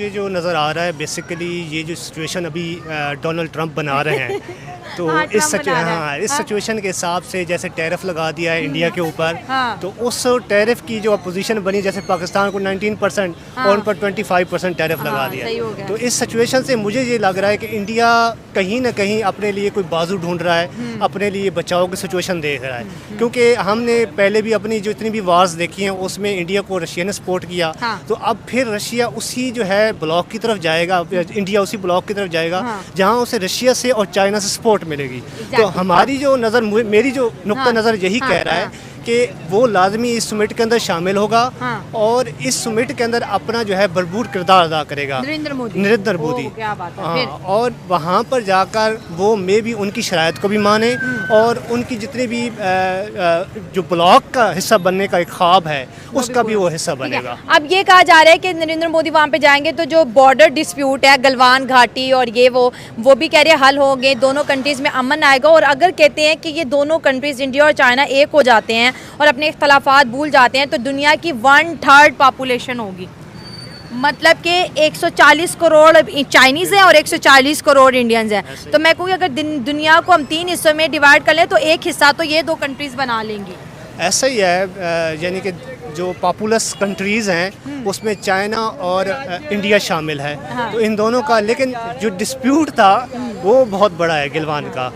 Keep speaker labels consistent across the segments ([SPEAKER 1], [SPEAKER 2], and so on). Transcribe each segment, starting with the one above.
[SPEAKER 1] ये जो नज़र आ रहा है बेसिकली ये जो सिचुएशन अभी डोनाल्ड ट्रंप बना रहे हैं तो
[SPEAKER 2] हाँ,
[SPEAKER 1] इस
[SPEAKER 2] हाँ।
[SPEAKER 1] सिचुएशन के हिसाब से जैसे टैरिफ लगा दिया है इंडिया के ऊपर
[SPEAKER 2] हाँ।
[SPEAKER 1] तो उस टैरिफ की जो अपोजिशन बनी जैसे पाकिस्तान को 19% और उन पर 25% टैरिफ लगा दिया
[SPEAKER 2] सही हो गया।
[SPEAKER 1] तो इस सिचुएशन से मुझे ये लग रहा है कि इंडिया कहीं ना कहीं अपने लिए कोई बाजू ढूंढ रहा है, अपने लिए बचाव की सिचुएशन देख रहा है क्योंकि हमने पहले भी अपनी जो इतनी भी वार्स देखी हैं उसमें इंडिया को रशिया ने सपोर्ट किया तो अब फिर रशिया उसी जो है ब्लॉक की तरफ जाएगा, इंडिया उसी ब्लॉक की तरफ जाएगा जहां उसे रशिया से और चाइना से सपोर्ट मिलेगी। तो हमारी जो नज़र, मेरी जो नुक्ता नज़र यही कह रहा है कि वो लाजमी इस समिट के अंदर शामिल होगा और इस समिट के अंदर अपना जो है भरपूर किरदार अदा करेगा
[SPEAKER 2] नरेंद्र मोदी।
[SPEAKER 1] क्या बात है। और वहाँ पर जाकर वो मे भी उनकी शराइत को भी माने और उनकी जितने भी जो ब्लॉक का हिस्सा बनने का एक ख्वाब है उसका भी वो हिस्सा बनेगा।
[SPEAKER 2] अब ये कहा जा रहा है कि नरेंद्र मोदी वहाँ पे जाएंगे तो जो बॉर्डर डिस्प्यूट है गलवान घाटी और ये वो भी कह रहे हल होंगे, दोनों कंट्रीज़ में अमन आएगा। और अगर कहते हैं कि ये दोनों कंट्रीज़ इंडिया और चाइना एक हो जाते हैं और अपने इख्तलाफात भूल जाते हैं तो दुनिया की 1/3 पॉपुलेशन होगी। मतलब कि 140 करोड़ चाइनीज़ हैं और 140 करोड़ इंडियंस हैं। तो मैं कहूँगी अगर दुनिया को हम 3 हिस्सों में डिवाइड कर लें तो एक हिस्सा तो ये 2 कंट्रीज़ बना लेंगी।
[SPEAKER 1] ऐसा ही है, यानी कि जो पॉपुलस कंट्रीज़ हैं उसमें चाइना और इंडिया शामिल है। तो इन दोनों का लेकिन जो डिस्प्यूट था वो बहुत बड़ा है गलवान का।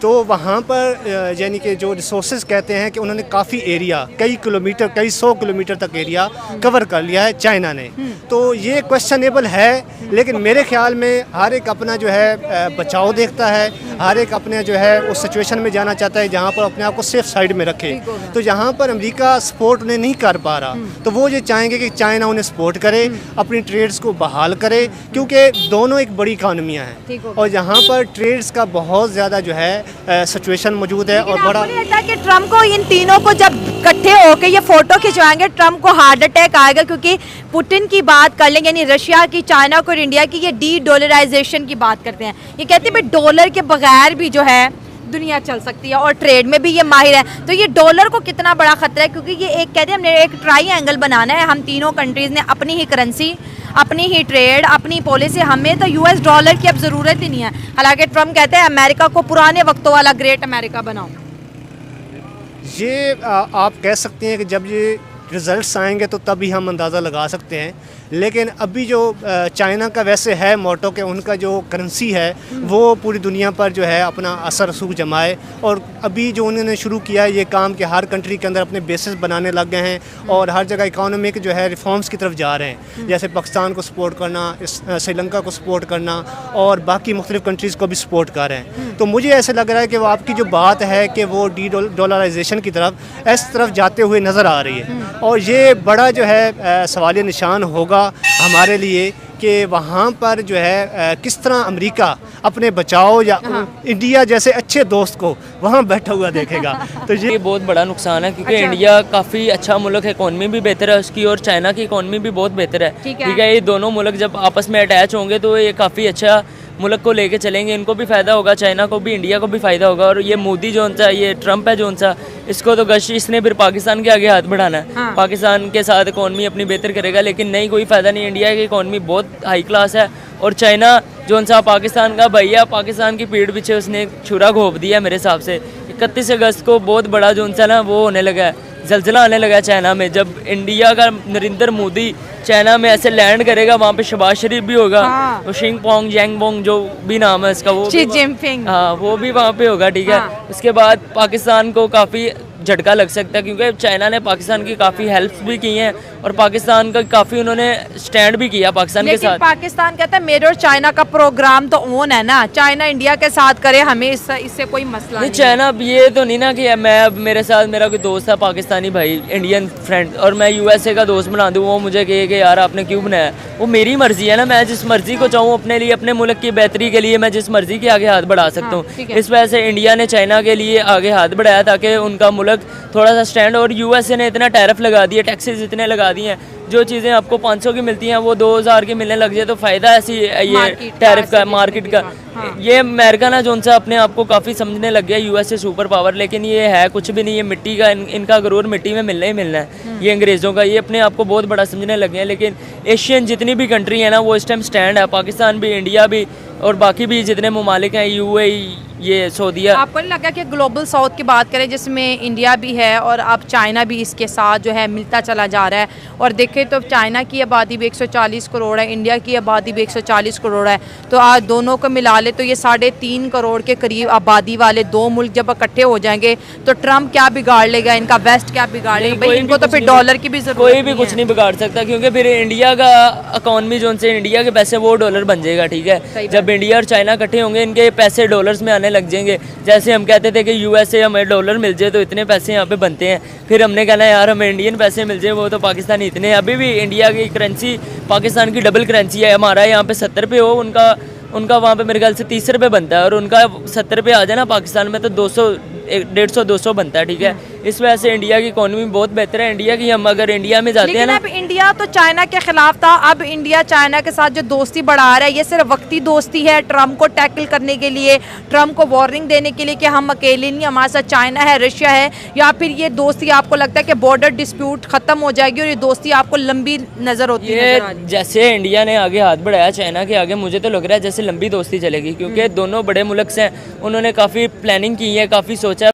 [SPEAKER 1] तो वहाँ पर यानी कि जो रिसोर्सेज कहते हैं कि उन्होंने काफ़ी एरिया कई 100 किलोमीटर तक एरिया कवर कर लिया है चाइना ने। तो ये क्वेश्चनेबल है लेकिन मेरे ख्याल में हर एक अपना जो है बचाव देखता है, हर एक अपने जो है उस सिचुएशन में जाना चाहता है जहाँ पर अपने आप को सेफ साइड में रखे। तो जहाँ पर अमेरिका सपोर्ट उन्हें नहीं कर पा रहा तो वो ये चाहेंगे कि चाइना उन्हें सपोर्ट करे, अपनी ट्रेड्स को बहाल करे क्योंकि दोनों एक बड़ी इकानमियाँ हैं और यहाँ पर ट्रेड्स का बहुत ज़्यादा जो है सिचुएशन मौजूद है। और बड़ा
[SPEAKER 2] लगता है कि ट्रम्प को इन तीनों को जब इकट्ठे होकर ये फोटो खिंचवाएंगे ट्रम्प को हार्ट अटैक आएगा क्योंकि पुतिन की बात कर लेंगे, यानी रशिया की, चाइना को और इंडिया की, ये डी-डॉलराइजेशन की बात करते हैं। ये कहते हैं भाई डॉलर के बगैर भी जो है दुनिया चल सकती है और ट्रेड में भी ये माहिर है। तो ये डॉलर को कितना बड़ा खतरा है क्योंकि ये एक कहते हैं हमने एक ट्राई-एंगल बनाना है, हम तीनों कंट्रीज़ ने अपनी ही करेंसी, अपनी ही ट्रेड, अपनी पॉलिसी, हमें तो यूएस डॉलर की अब ज़रूरत ही नहीं है। हालांकि ट्रम्प कहते हैं अमेरिका को पुराने वक्तों वाला ग्रेट अमेरिका बनाओ।
[SPEAKER 1] ये आप कह सकते हैं कि जब ये रिज़ल्ट्स आएंगे तो तभी हम अंदाज़ा लगा सकते हैं। लेकिन अभी जो चाइना का वैसे है मोटो कि उनका जो करेंसी है वो पूरी दुनिया पर जो है अपना असर रसूख जमाए और अभी जो उन्होंने शुरू किया है ये काम कि हर कंट्री के अंदर अपने बेसिस बनाने लग गए हैं और हर जगह इकोनॉमिक जो है रिफॉर्म्स की तरफ जा रहे हैं। जैसे पाकिस्तान को सपोर्ट करना, श्रीलंका को सपोर्ट करना और बाकी मुख्तलिफ कंट्रीज़ को भी सपोर्ट कर रहे हैं। तो मुझे ऐसे लग रहा है कि वो आपकी जो बात है कि वो डी-डॉलराइजेशन की तरफ इस तरफ जाते हुए नज़र आ रही है और ये बड़ा जो है सवालिया निशान होगा हमारे लिए कि वहाँ पर जो है किस तरह अमेरिका अपने बचाव या इंडिया जैसे अच्छे दोस्त को वहाँ बैठा हुआ देखेगा। तो
[SPEAKER 3] ये बहुत बड़ा नुकसान है क्योंकि इंडिया काफ़ी अच्छा मुल्क है, इकॉनमी भी बेहतर है उसकी और चाइना की इकॉनमी भी बहुत बेहतर है। ठीक है, ये दोनों मुल्क जब आपस में अटैच होंगे तो ये काफ़ी अच्छा मुल्क को लेके चलेंगे, इनको भी फ़ायदा होगा, चाइना को भी, इंडिया को भी फ़ायदा होगा। और ये मोदी जो सा, ये ट्रम्प है जो सा, इसको तो गश इसने फिर पाकिस्तान के आगे हाथ बढ़ाना है। पाकिस्तान के साथ इकॉनमी अपनी बेहतर करेगा लेकिन नहीं, कोई फ़ायदा नहीं। इंडिया की इकॉनमी बहुत हाई क्लास है और चाइना जो सा पाकिस्तान का भैया, पाकिस्तान की पीठ पीछे उसने छुरा घोंप दिया मेरे हिसाब से। 31 अगस्त को बहुत बड़ा जो सा ना वो होने लगा है, जलजला आने लगा चाइना में। जब इंडिया का नरेंद्र मोदी चाइना में ऐसे लैंड करेगा वहाँ पे शहबाज शरीफ भी होगा, वो शिंगपोंग जैंगबोंग जो भी नाम है इसका, वो हाँ वो भी वहाँ पे होगा। ठीक है, उसके बाद पाकिस्तान को काफ़ी झटका लग सकता है क्योंकि चाइना ने पाकिस्तान की काफ़ी हेल्प भी की हैं और पाकिस्तान का काफ़ी उन्होंने स्टैंड भी किया पाकिस्तान के साथ।
[SPEAKER 2] पाकिस्तान कहता है मेरे और चाइना का प्रोग्राम तो ऑन है ना, चाइना इंडिया के साथ करे, हमें इससे कोई मसला नहीं।
[SPEAKER 3] चाइना ये तो नहीं ना कि मैं मेरे साथ मेरा कोई दोस्त है पाकिस्तानी भाई, इंडियन फ्रेंड, और मैं यूएसए का दोस्त बना दूँ, वो मुझे कहे कि यार आपने क्यों बनाया। वो मेरी मर्जी है ना, मैं जिस मर्जी को चाहूँ अपने लिए, अपने मुल्क की बेहतरी के लिए मैं जिस मर्जी के आगे हाथ बढ़ा सकता हूँ। इस वजह से इंडिया ने चाइना के लिए आगे हाथ बढ़ाया ताकि उनका मुल्क मुल्क थोड़ा सा स्टैंड, और यूएसए ने इतना टैरिफ लगा दिया, टैक्सेस इतने लगा दिए हैं, जो चीज़ें आपको 500 की मिलती हैं वो 2000 की मिलने लग जाए, तो फ़ायदा ऐसी ये टैरिफ का, मार्केट का। ये अमेरिका ना जो से अपने आप को काफ़ी समझने लग गया यूएसए सुपर पावर, लेकिन ये है कुछ भी नहीं, ये मिट्टी का, इनका गरूर मिट्टी में मिलना ही मिलना है। ये अंग्रेज़ों का, ये अपने आप को बहुत बड़ा समझने लग गए हैं। लेकिन एशियन जितनी भी कंट्री है ना वो इस टाइम स्टैंड है, पाकिस्तान भी, इंडिया भी, और बाकी भी जितने ममालिक हैं, यूएई, ये सऊदीया।
[SPEAKER 2] आपको नहीं लगा कि ग्लोबल साउथ की बात करें जिसमें इंडिया भी है और अब चाइना भी इसके साथ जो है मिलता चला जा रहा है, और देखें तो चाइना की आबादी भी 140 करोड़ है, इंडिया की आबादी भी 140 करोड़ है, तो आज दोनों को मिला ले तो ये 3.5 करोड़ के करीब आबादी वाले दो मुल्क जब इकट्ठे हो जाएंगे तो ट्रम्प क्या बिगाड़ लेगा, इनका वेस्ट क्या बिगाड़ लेगा? भाई इनको तो फिर डॉलर की भी जरूरत,
[SPEAKER 3] कोई भी कुछ नहीं बिगाड़ सकता, क्योंकि फिर इंडिया का इकॉनमी जो से इंडिया के पैसे वो डॉलर बन जाएगा, ठीक है। जब इंडिया और चाइना इकट्ठे होंगे इनके पैसे डॉलर्स में आने लग जाएंगे। जैसे हम कहते थे कि यूएसए हमें डॉलर मिल जाए तो इतने पैसे यहाँ पे बनते हैं, फिर हमने कहना यार हमें इंडियन पैसे मिल जाए, वो तो पाकिस्तानी इतने। अभी भी इंडिया की करेंसी पाकिस्तान की डबल करेंसी है, हमारा यहाँ पे 70 पे हो, उनका वहाँ पे मेरे ख्याल से 30 रुपये बनता है, और उनका 70 पे आ जाए ना पाकिस्तान में तो 200, 150-200 बनता है, ठीक है। इस वजह से इंडिया की इकोनॉमी बहुत बेहतर है इंडिया की। हम अगर इंडिया में जाते हैं ना,
[SPEAKER 2] अब इंडिया तो चाइना के खिलाफ था, अब इंडिया चाइना के साथ जो दोस्ती बढ़ा रहा है ये सिर्फ वक्ती दोस्ती है, ट्रम्प को टैकल करने के लिए, ट्रम्प को वार्निंग देने के लिए कि हम अकेले नहीं, हमारे साथ चाइना है, रशिया है, या फिर ये दोस्ती आपको लगता है कि बॉर्डर डिस्प्यूट खत्म हो जाएगी और ये दोस्ती आपको लंबी नजर होती है?
[SPEAKER 3] जैसे इंडिया ने आगे हाथ बढ़ाया चाइना के आगे, मुझे तो लग रहा है जैसे लंबी दोस्ती चलेगी, क्योंकि दोनों बड़े मुल्क से उन्होंने काफ़ी प्लानिंग की है, काफ़ी सोचा